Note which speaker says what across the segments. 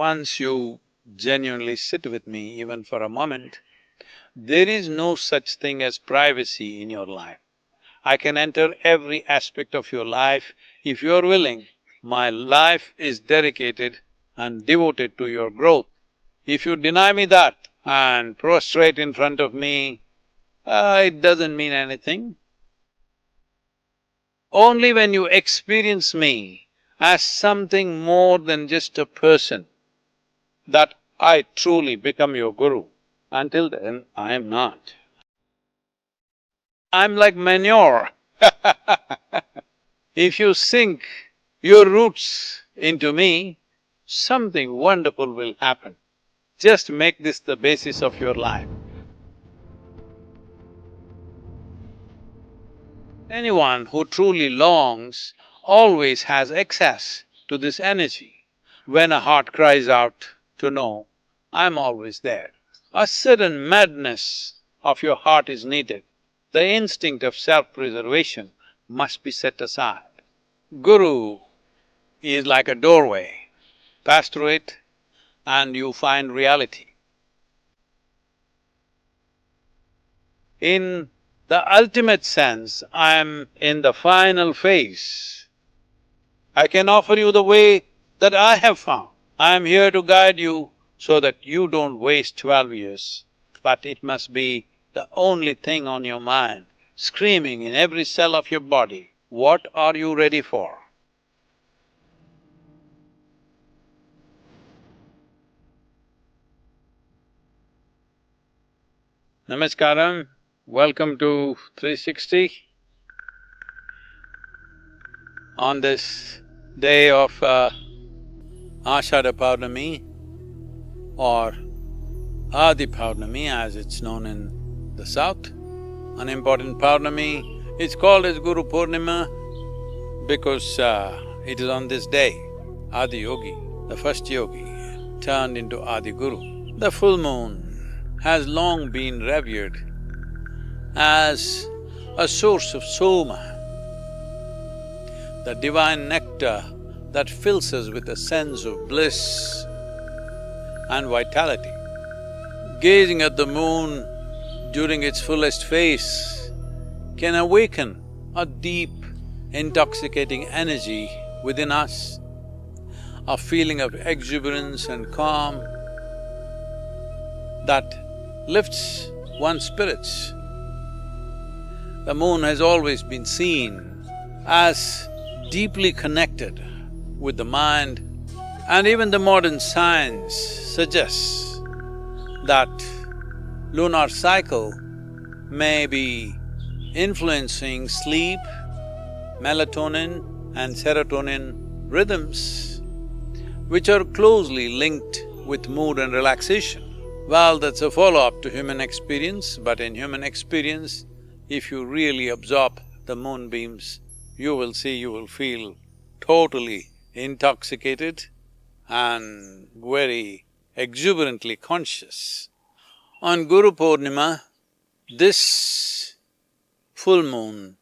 Speaker 1: once you genuinely sit with me even for a moment, there is no such thing as privacy in your life. I can enter every aspect of your life if you're willing. My life is dedicated and devoted to your growth. If you deny me that and prostrate in front of me, it doesn't mean anything. Only when you experience me as something more than just a person, that I truly become your guru. Until then, I am not. I'm like manure. If you sink your roots into me, something wonderful will happen. Just make this the basis of your life. Anyone who truly longs always has access to this energy. When a heart cries out to know, I'm always there. A certain madness of your heart is needed. The instinct of self-preservation must be set aside. Guru is like a doorway. Pass through it and you find reality. In the ultimate sense, I am in the final phase. I can offer you the way that I have found. I am here to guide you so that you don't waste 12 years, but it must be the only thing on your mind, screaming in every cell of your body, what are you ready for? Namaskaram, welcome to 360. On this day of Ashada Purnami or Adi Purnami as it's known in the south, an important Purnami. It's called as Guru Purnima because it is on this day, Adi Yogi, the first yogi, turned into Adi Guru. The full moon has long been revered as a source of soma, the divine nectar that fills us with a sense of bliss and vitality. Gazing at the moon during its fullest phase can awaken a deep, intoxicating energy within us, a feeling of exuberance and calm that lifts one's spirits. The moon has always been seen as deeply connected with the mind, and even the modern science suggests that lunar cycle may be influencing sleep, melatonin and serotonin rhythms, which are closely linked with mood and relaxation. Well, that's a follow-up to human experience, but in human experience, if you really absorb the moonbeams, you will see, you will feel totally intoxicated and very exuberantly conscious. On Guru Purnima, this full moon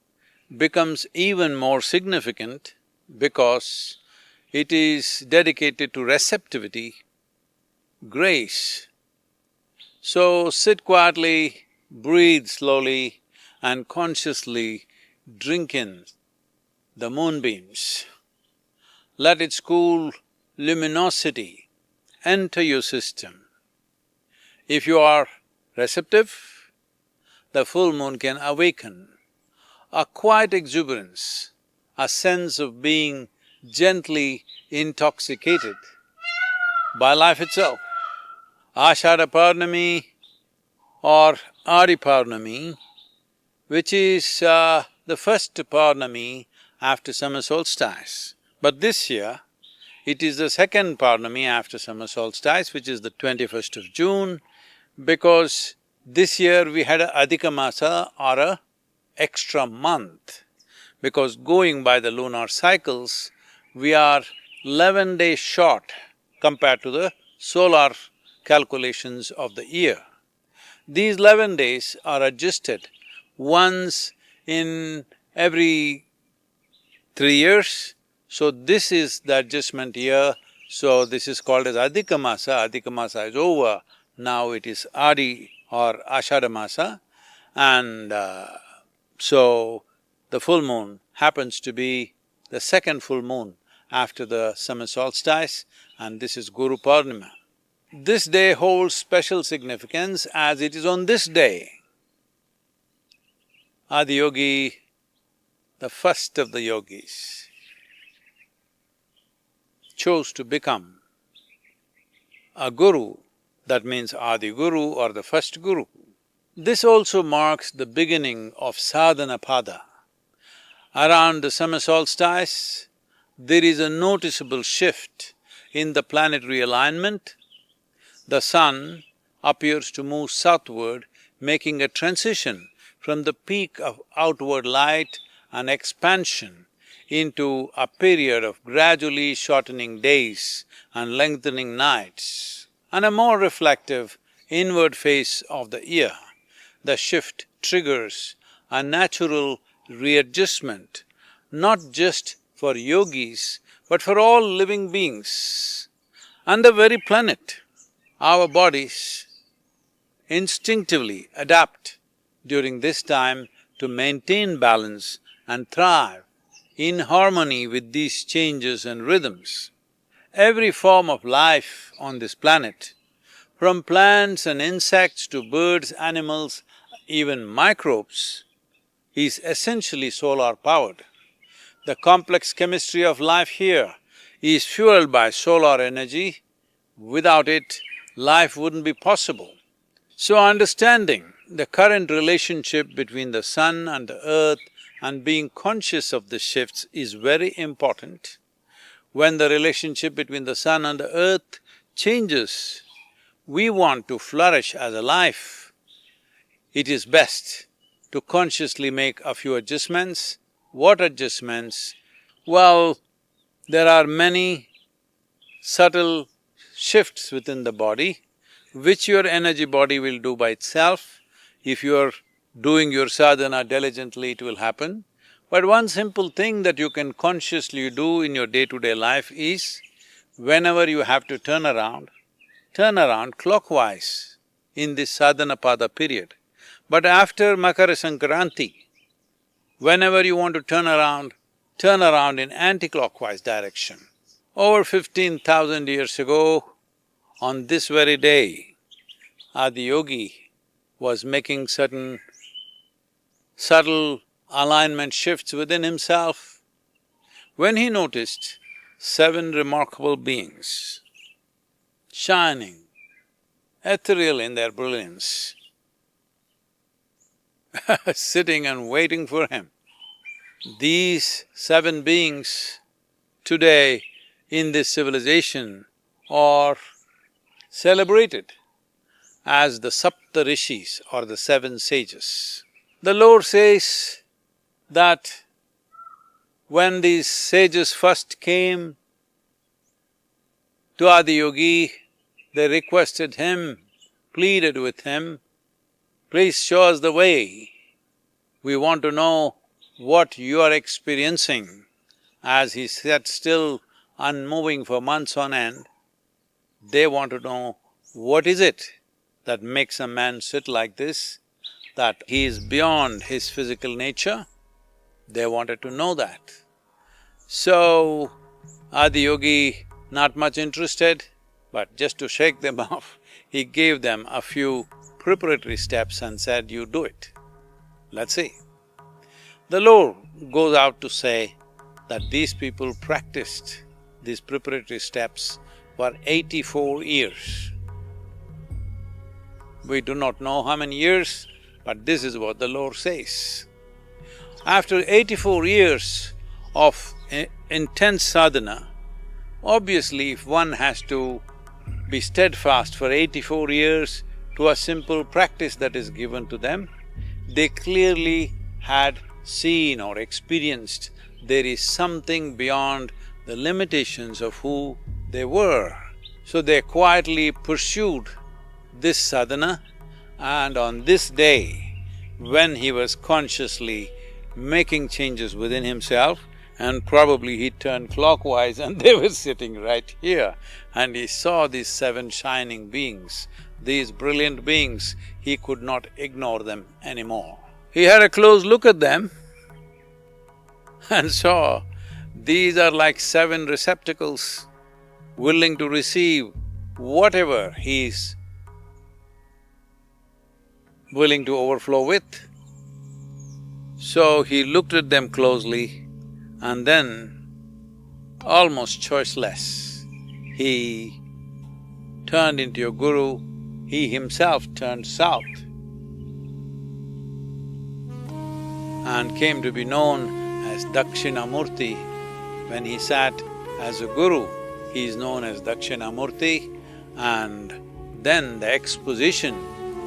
Speaker 1: becomes even more significant because it is dedicated to receptivity, grace. So sit quietly, breathe slowly and consciously drink in the moonbeams. Let its cool luminosity enter your system. If you are receptive, the full moon can awaken a quiet exuberance, a sense of being gently intoxicated by life itself. Ashada Purnami or Adi Purnami, which is the first Purnami after summer solstice. But this year, it is the second Purnami after summer solstice, which is the 21st of June, because this year we had a Adhika Masa or a extra month. Because going by the lunar cycles, we are 11 days short compared to the solar calculations of the year. These 11 days are adjusted once in every 3 years, so this is the adjustment year So this is called as Adhika Masa. Adhika Masa is over, now it is Adi or Ashadha Masa, and so the full moon happens to be the second full moon after the summer solstice, and this is Guru Purnima. This day holds special significance as it is on this day Adiyogi, the first of the yogis, chose to become a guru, that means Adi Guru or the first guru. This also marks the beginning of sadhana pada. Around the summer solstice, there is a noticeable shift in the planetary alignment. The sun appears to move southward, making a transition from the peak of outward light and expansion into a period of gradually shortening days and lengthening nights, and a more reflective inward phase of the year. The shift triggers a natural readjustment, not just for yogis, but for all living beings and the very planet. Our bodies instinctively adapt during this time to maintain balance and thrive in harmony with these changes and rhythms. Every form of life on this planet, from plants and insects to birds, animals, even microbes, is essentially solar-powered. The complex chemistry of life here is fueled by solar energy. Without it, life wouldn't be possible. So understanding the current relationship between the sun and the earth and being conscious of the shifts is very important. When the relationship between the sun and the earth changes, we want to flourish as a life. It is best to consciously make a few adjustments. What adjustments? Well, there are many subtle shifts within the body, which your energy body will do by itself. If you're doing your sadhana diligently, it will happen. But one simple thing that you can consciously do in your day-to-day life is, whenever you have to turn around clockwise in this sadhana pada period. But after Makara Sankranti, whenever you want to turn around in anti-clockwise direction. Over 15,000 years ago, on this very day, Adiyogi was making certain subtle alignment shifts within himself, when he noticed 7 remarkable beings, shining, ethereal in their brilliance, sitting and waiting for him. These 7 beings today in this civilization are celebrated as the Sapta Rishis or the 7 sages. The Lord says that when these sages first came to Adiyogi, they requested him, pleaded with him, please show us the way. We want to know what you are experiencing. As he sat still, unmoving for months on end, they want to know what is it that makes a man sit like this, that he is beyond his physical nature. They wanted to know that. So, Adiyogi, not much interested, but just to shake them off, he gave them a few preparatory steps and said, you do it, let's see. The Lord goes out to say that these people practiced these preparatory steps for 84 years. We do not know how many years, but this is what the Lord says. After 84 years of intense sadhana, obviously if one has to be steadfast for 84 years to a simple practice that is given to them, they clearly had seen or experienced there is something beyond the limitations of who they were. So they quietly pursued this sadhana, and on this day, when he was consciously making changes within himself and probably he turned clockwise and they were sitting right here. And he saw these seven shining beings, these brilliant beings, he could not ignore them anymore. He had a close look at them and saw these are like seven receptacles willing to receive whatever he's willing to overflow with. So he looked at them closely and then, almost choiceless, he turned into a guru, he himself turned south and came to be known as Dakshinamurti. When he sat as a guru, he is known as Dakshinamurti, and then the exposition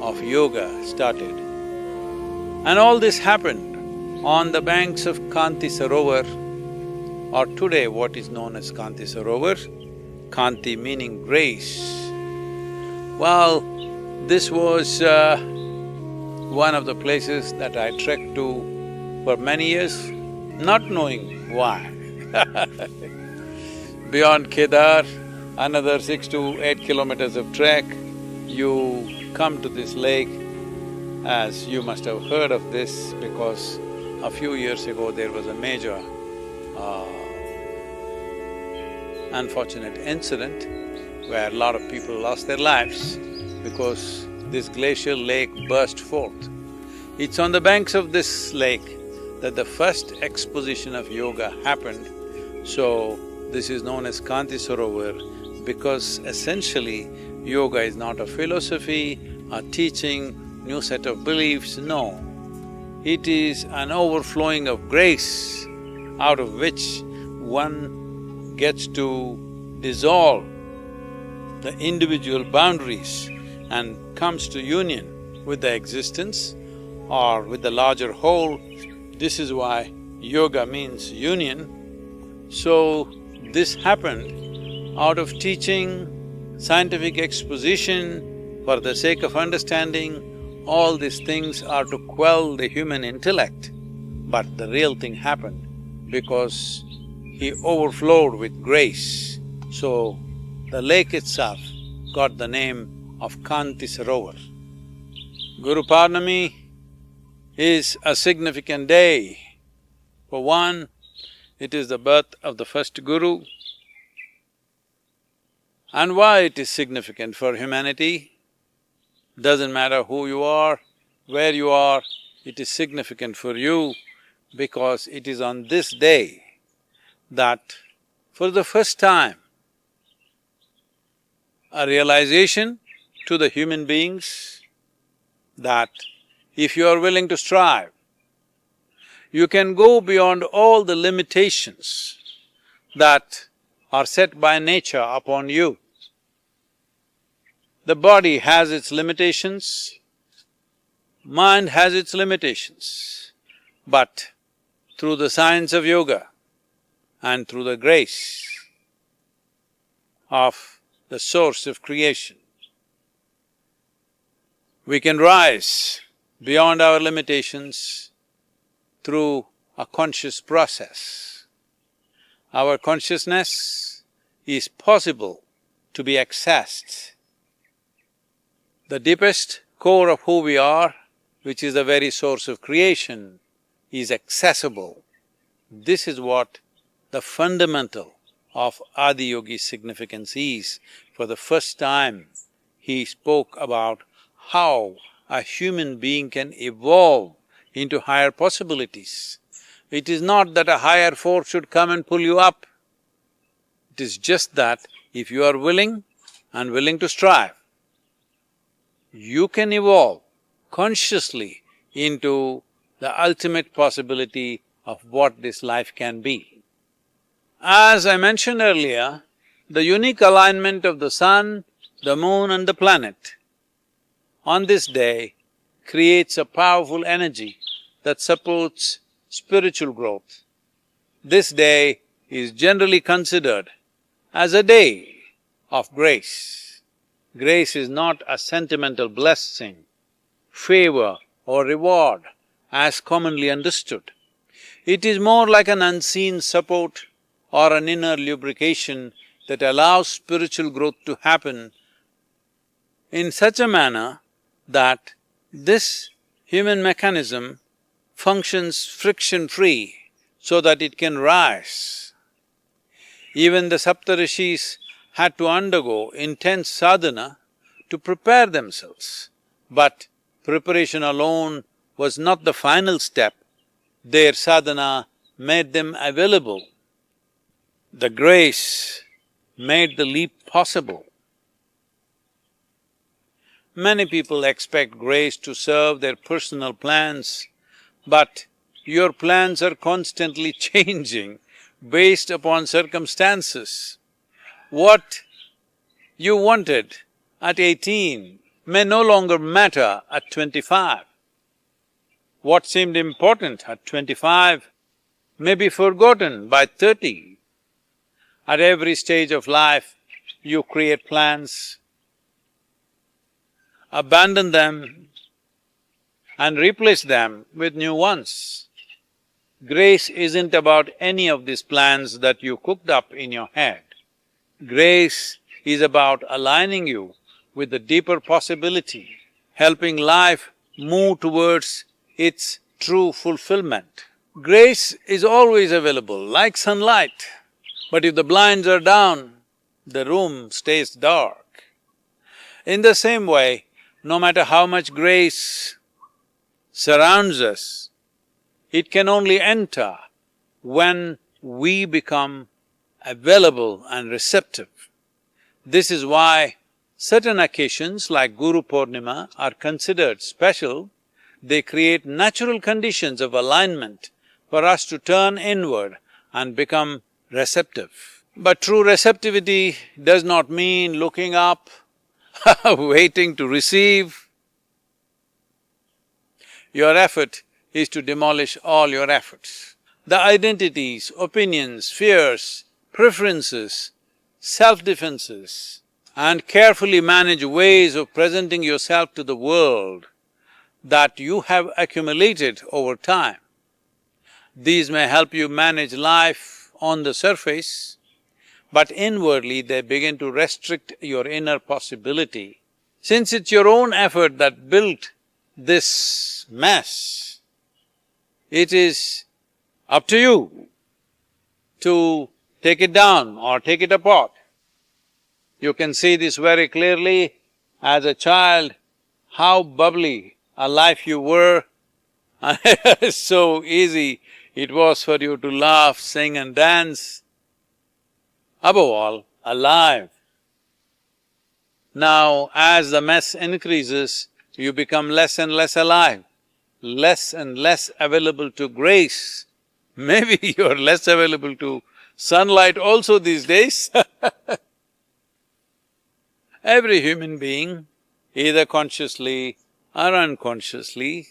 Speaker 1: of yoga started. And all this happened on the banks of Kanti Sarovar, or today what is known as Kanti Sarovar, Kanti meaning grace. Well, this was one of the places that I trekked to for many years, not knowing why. Beyond Kedar, another 6 to 8 kilometers of trek, you come to this lake. As you must have heard of this, because a few years ago there was a major unfortunate incident where a lot of people lost their lives because this glacial lake burst forth. It's on the banks of this lake that the first exposition of yoga happened. So, this is known as Kanti Sarovar because essentially yoga is not a philosophy, a teaching, new set of beliefs, no. It is an overflowing of grace out of which one gets to dissolve the individual boundaries and comes to union with the existence or with the larger whole. This is why yoga means union. So, this happened out of teaching, scientific exposition, for the sake of understanding. All these things are to quell the human intellect, but the real thing happened because he overflowed with grace. So, the lake itself got the name of Kanti Sarovar. Guru Purnami is a significant day. For one, it is the birth of the first Guru. And why it is significant for humanity? Doesn't matter who you are, where you are, it is significant for you because it is on this day that for the first time a realization to the human beings that if you are willing to strive, you can go beyond all the limitations that are set by nature upon you. The body has its limitations, mind has its limitations, but through the science of yoga and through the grace of the source of creation, we can rise beyond our limitations through a conscious process. Our consciousness is possible to be accessed. The deepest core of who we are, which is the very source of creation, is accessible. This is what the fundamental of Adiyogi's significance is. For the first time, he spoke about how a human being can evolve into higher possibilities. It is not that a higher force should come and pull you up. It is just that if you are willing and willing to strive, you can evolve consciously into the ultimate possibility of what this life can be. As I mentioned earlier, the unique alignment of the sun, the moon and the planet on this day creates a powerful energy that supports spiritual growth. This day is generally considered as a day of grace. Grace is not a sentimental blessing, favor or reward as commonly understood. It is more like an unseen support or an inner lubrication that allows spiritual growth to happen in such a manner that this human mechanism functions friction-free so that it can rise. Even the Saptarishis had to undergo intense sadhana to prepare themselves, but preparation alone was not the final step. Their sadhana made them available. The grace made the leap possible. Many people expect grace to serve their personal plans, but your plans are constantly changing based upon circumstances. What you wanted at 18 may no longer matter at 25. What seemed important at 25 may be forgotten by 30. At every stage of life, you create plans, abandon them and replace them with new ones. Grace isn't about any of these plans that you cooked up in your head. Grace is about aligning you with the deeper possibility, helping life move towards its true fulfillment. Grace is always available, like sunlight, but if the blinds are down, the room stays dark. In the same way, no matter how much grace surrounds us, it can only enter when we become available and receptive. This is why certain occasions like Guru Purnima are considered special. They create natural conditions of alignment for us to turn inward and become receptive. But true receptivity does not mean looking up, waiting to receive. Your effort is to demolish all your efforts. The identities, opinions, fears, preferences, self-defenses, and carefully manage ways of presenting yourself to the world that you have accumulated over time. These may help you manage life on the surface, but inwardly they begin to restrict your inner possibility. Since it's your own effort that built this mess, it is up to you to take it down or take it apart. You can see this very clearly as a child, how bubbly a life you were. So easy it was for you to laugh, sing and dance. Above all, alive. Now, as the mess increases, you become less and less alive, less and less available to grace. Maybe you're less available to sunlight also these days. Every human being, either consciously or unconsciously,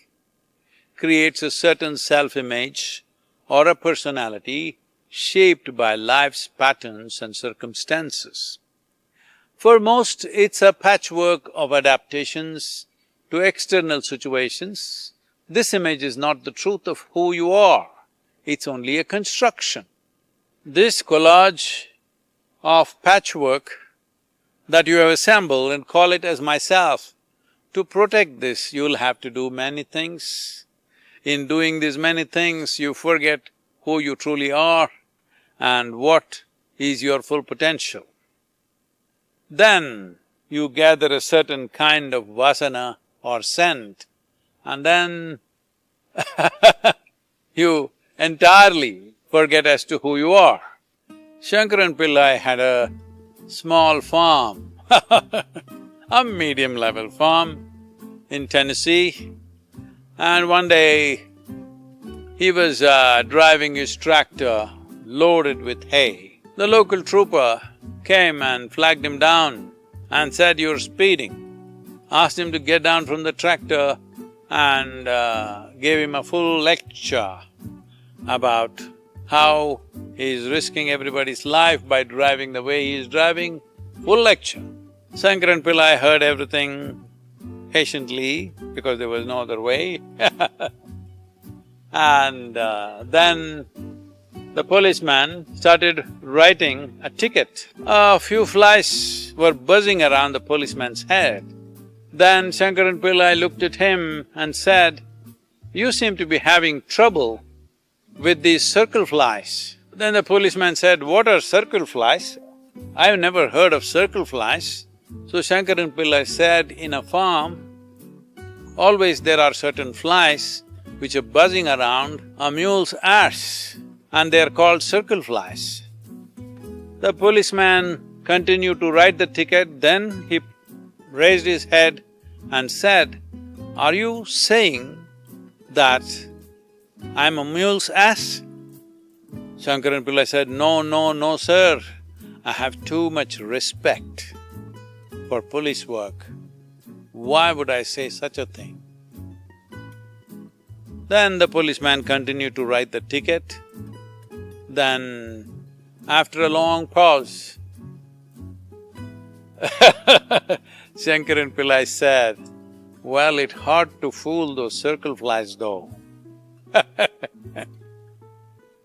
Speaker 1: creates a certain self-image or a personality shaped by life's patterns and circumstances. For most, it's a patchwork of adaptations to external situations. This image is not the truth of who you are, it's only a construction. This collage of patchwork that you have assembled and call it as myself, to protect this, you'll have to do many things. In doing these many things, you forget who you truly are and what is your full potential. Then you gather a certain kind of vasana or scent, and then you entirely forget as to who you are. Shankaran Pillai had a small farm, a medium-level farm in Tennessee, and one day he was driving his tractor loaded with hay. The local trooper came and flagged him down and said, "You're speeding." Asked him to get down from the tractor and gave him a full lecture about how he's risking everybody's life by driving the way he's driving, full lecture. Shankaran Pillai heard everything patiently because there was no other way And then the policeman started writing a ticket. A few flies were buzzing around the policeman's head. Then Shankaran Pillai looked at him and said, "You seem to be having trouble with these circle flies." Then the policeman said, "What are circle flies? I've never heard of circle flies." So Shankaran Pillai said, "In a farm, always there are certain flies which are buzzing around a mule's ass, and they are called circle flies." The policeman continued to write the ticket, then he raised his head and said, "Are you saying that I'm a mule's ass?" Shankaran Pillai said, "No, no, no, sir. I have too much respect for police work. Why would I say such a thing?" Then the policeman continued to write the ticket. Then, after a long pause, Shankaran Pillai said, "Well, it's hard to fool those circle flies though."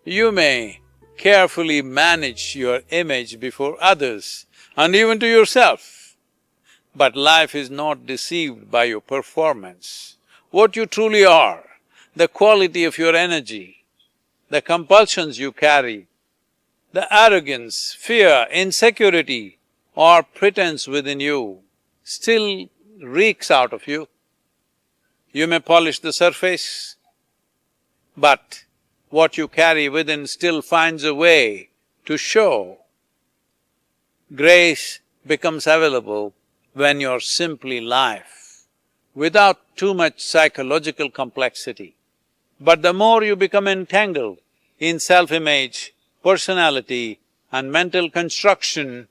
Speaker 1: You may carefully manage your image before others and even to yourself, but life is not deceived by your performance. What you truly are, the quality of your energy, the compulsions you carry, the arrogance, fear, insecurity or pretense within you still reeks out of you. You may polish the surface, but what you carry within still finds a way to show. Grace becomes available when you're simply life, without too much psychological complexity. But the more you become entangled in self-image, personality and mental construction,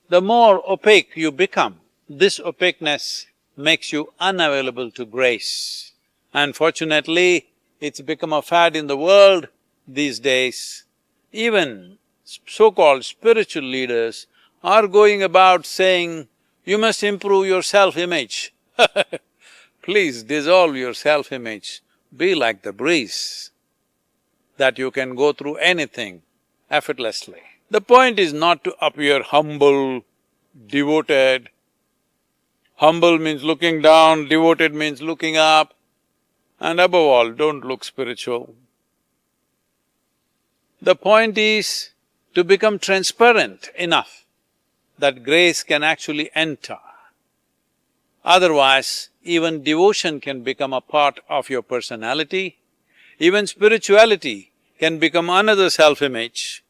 Speaker 1: the more opaque you become. This opaqueness makes you unavailable to grace. Unfortunately, it's become a fad in the world these days. Even so-called spiritual leaders are going about saying, "You must improve your self-image." Please dissolve your self-image, be like the breeze, that you can go through anything effortlessly. The point is not to appear humble, devoted. Humble means looking down, devoted means looking up. And above all, don't look spiritual. The point is to become transparent enough that grace can actually enter. Otherwise, even devotion can become a part of your personality, even spirituality can become another self-image.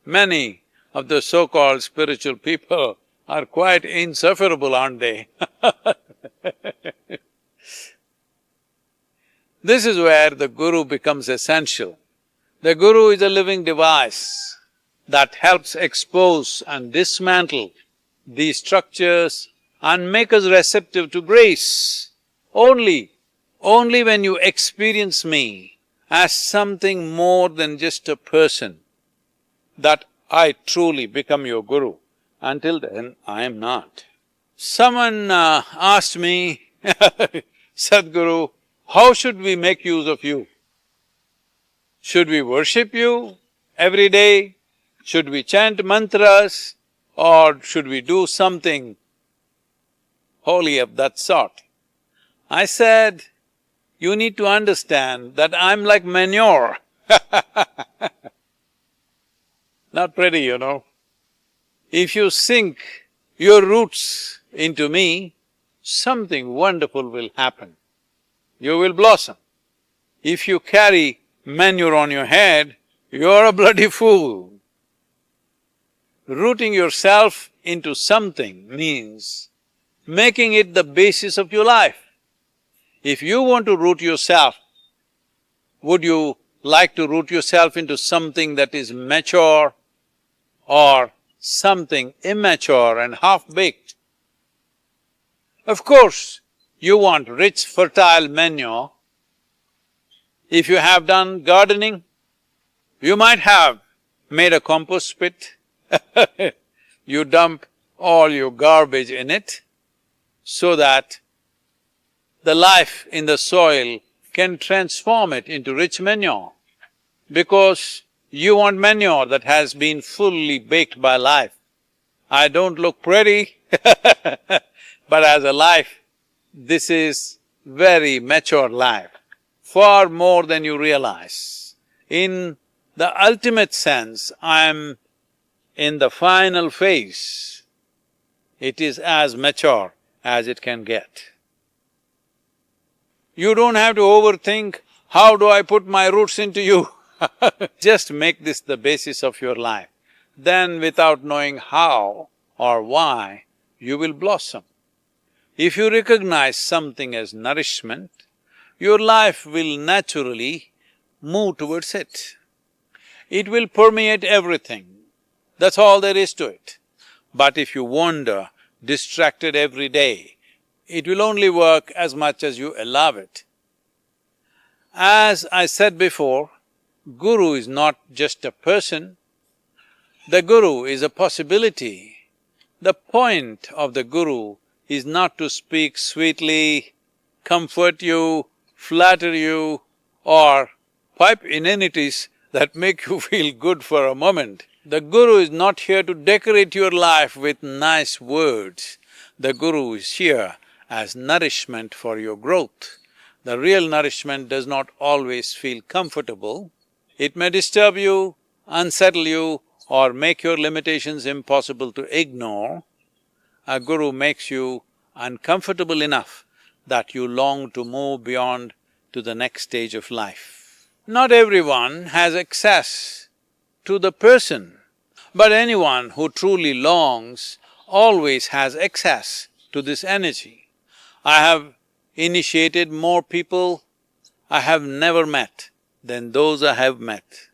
Speaker 1: Many of the so-called spiritual people are quite insufferable, aren't they? This is where the Guru becomes essential. The Guru is a living device that helps expose and dismantle these structures and make us receptive to grace. Only when you experience me as something more than just a person, that I truly become your Guru. Until then, I am not. Someone asked me, "Sadhguru, how should we make use of you? Should we worship you every day? Should we chant mantras? Or should we do something holy of that sort?" I said, "You need to understand that I'm like manure." Not pretty, you know. If you sink your roots into me, something wonderful will happen. You will blossom. If you carry manure on your head, you're a bloody fool. Rooting yourself into something means making it the basis of your life. If you want to root yourself, would you like to root yourself into something that is mature or something immature and half-baked? Of course, you want rich, fertile manure. If you have done gardening, you might have made a compost pit. You dump all your garbage in it so that the life in the soil can transform it into rich manure, because you want manure that has been fully baked by life. I don't look pretty but as a life, this is very mature life, far more than you realize. In the ultimate sense, I'm in the final phase. It is as mature as it can get. You don't have to overthink, how do I put my roots into you? Just make this the basis of your life. Then without knowing how or why, you will blossom. If you recognize something as nourishment, your life will naturally move towards it. It will permeate everything. That's all there is to it. But if you wander, distracted every day, it will only work as much as you allow it. As I said before, Guru is not just a person, the Guru is a possibility. The point of the Guru is not to speak sweetly, comfort you, flatter you, or pipe inanities that make you feel good for a moment. The Guru is not here to decorate your life with nice words. The Guru is here as nourishment for your growth. The real nourishment does not always feel comfortable. It may disturb you, unsettle you, or make your limitations impossible to ignore. A Guru makes you uncomfortable enough that you long to move beyond to the next stage of life. Not everyone has access to the person, but anyone who truly longs always has access to this energy. I have initiated more people I have never met than those I have met.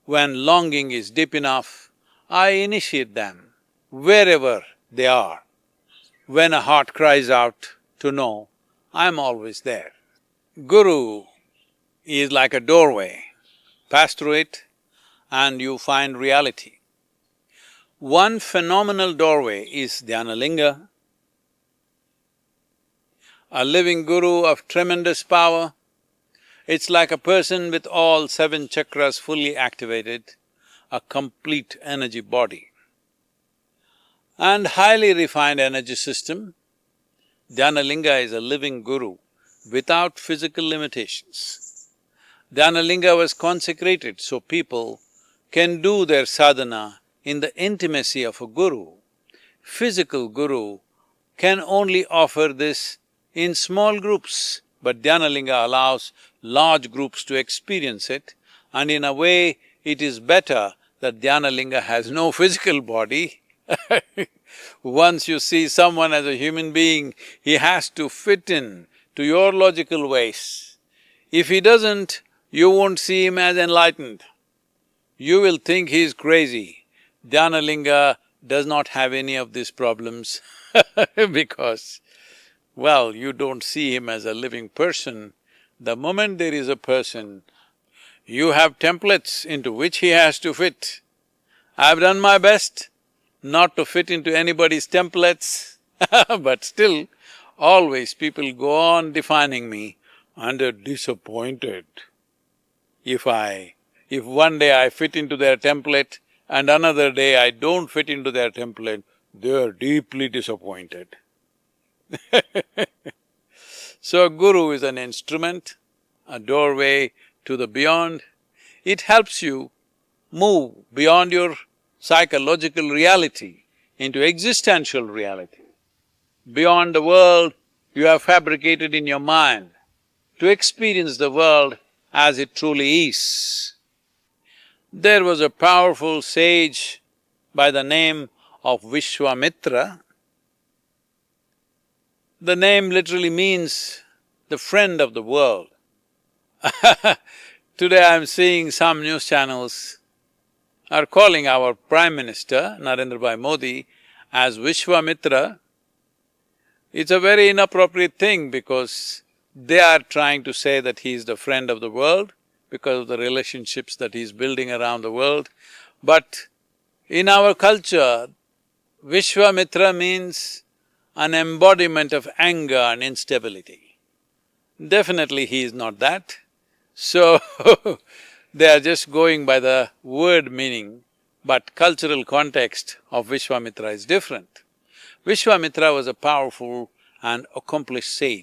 Speaker 1: When longing is deep enough, I initiate them wherever they are. When a heart cries out to know, I'm always there. Guru is like a doorway. Pass through it and you find reality. One phenomenal doorway is Dhyanalinga, a living Guru of tremendous power. It's like a person with all seven chakras fully activated, a complete energy body. And highly refined energy system. Dhyanalinga is a living Guru without physical limitations. Dhyanalinga was consecrated so people can do their sadhana in the intimacy of a Guru. Physical Guru can only offer this in small groups, but Dhyanalinga allows large groups to experience it, and in a way, it is better that Dhyanalinga has no physical body. Once you see someone as a human being, he has to fit in to your logical ways. If he doesn't, you won't see him as enlightened. You will think he is crazy. Dhyanalinga does not have any of these problems because, well, you don't see him as a living person. The moment there is a person, you have templates into which he has to fit. I've done my best not to fit into anybody's templates but still, always people go on defining me under disappointed. If one day I fit into their template and another day I don't fit into their template, they are deeply disappointed. So a Guru is an instrument, a doorway to the beyond. It helps you move beyond your psychological reality into existential reality. Beyond the world you have fabricated in your mind, to experience the world as it truly is. There was a powerful sage by the name of Vishwamitra. The name literally means the friend of the world. Today I'm seeing some news channels are calling our Prime Minister, Narendra Bhai Modi, as Vishwamitra. It's a very inappropriate thing because they are trying to say that he is the friend of the world because of the relationships that he's building around the world. But in our culture, Vishwamitra means an embodiment of anger and instability. Definitely he is not that. So they are just going by the word meaning, but cultural context of Vishwamitra is different. Vishwamitra was a powerful and accomplished sage.